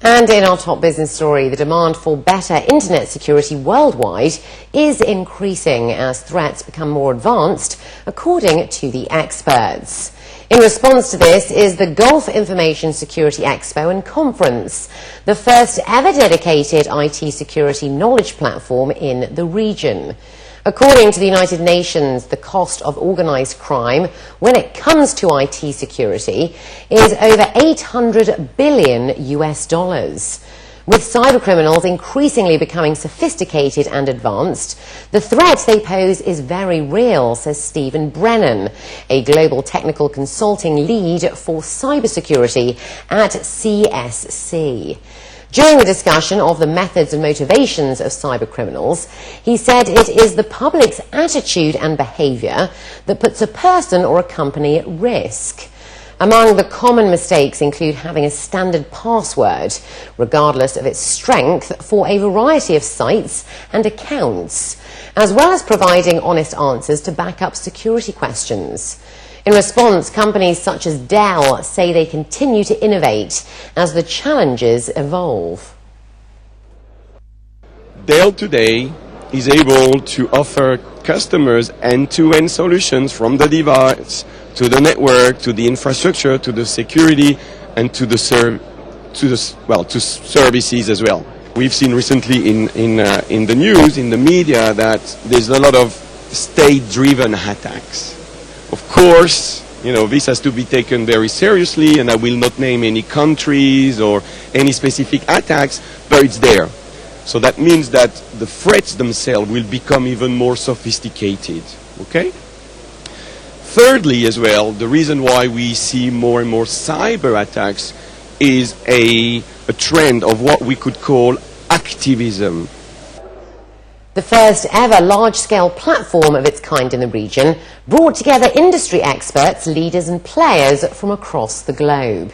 And in our top business story, the demand for better internet security worldwide is increasing as threats become more advanced, according to the experts. In response to this is the Gulf Information Security Expo and Conference, the first ever dedicated IT security knowledge platform in the region. According to the United Nations, the cost of organised crime when it comes to IT security is over $800 billion. With cybercriminals increasingly becoming sophisticated and advanced, the threat they pose is very real, says Stephen Brennan, a global technical consulting lead for cybersecurity at CSC. During the discussion of the methods and motivations of cybercriminals, he said it is the public's attitude and behaviour that puts a person or a company at risk. Among the common mistakes include having a standard password, regardless of its strength, for a variety of sites and accounts, as well as providing honest answers to back up security questions. In response, companies such as Dell say they continue to innovate as the challenges evolve. Dell today is able to offer customers end-to-end solutions from the device to the network, to the infrastructure, to the security, and to services as well. We've seen recently in the news, in the media, that there's a lot of state-driven attacks. Of course, this has to be taken very seriously, and I will not name any countries or any specific attacks, but it's there. So that means that the threats themselves will become even more sophisticated. Okay? Thirdly, as well, the reason why we see more and more cyber attacks is a trend of what we could call activism. The first ever large-scale platform of its kind in the region brought together industry experts, leaders and players from across the globe.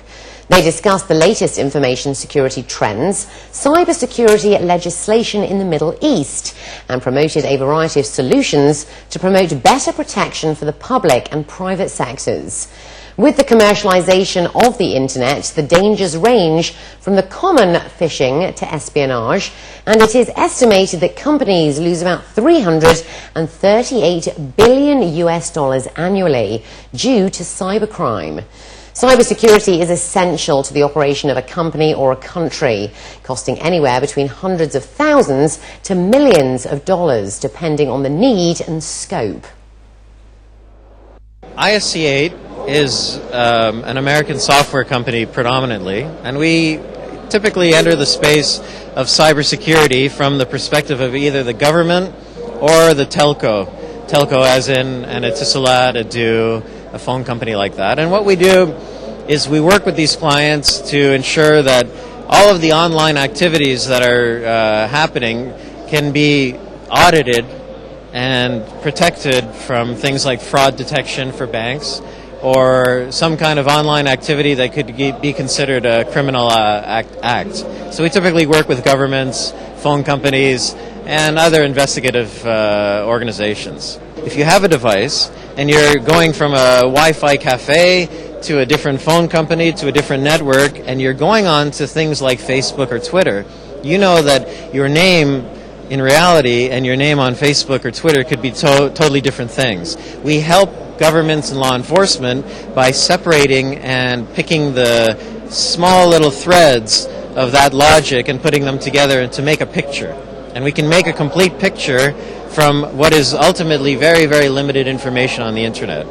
They discussed the latest information security trends, cybersecurity legislation in the Middle East, and promoted a variety of solutions to promote better protection for the public and private sectors. With the commercialization of the internet, the dangers range from the common phishing to espionage, and it is estimated that companies lose about $338 billion annually due to cybercrime. Cybersecurity is essential to the operation of a company or a country, costing anywhere between hundreds of thousands to millions of dollars, depending on the need and scope. ISC8 is an American software company predominantly, and we typically enter the space of cybersecurity from the perspective of either the government or the telco. Telco as in an Etisalat, a Do, a phone company like that. And what we do is we work with these clients to ensure that all of the online activities that are happening can be audited and protected from things like fraud detection for banks, or some kind of online activity that could be considered a criminal act. So we typically work with governments, phone companies, and other investigative organizations. If you have a device and you're going from a Wi-Fi cafe to a different phone company to a different network, and you're going on to things like Facebook or Twitter, you know that your name in reality and your name on Facebook or Twitter could be totally different things. We help governments and law enforcement by separating and picking the small little threads of that logic and putting them together to make a picture. And we can make a complete picture from what is ultimately very, very limited information on the internet.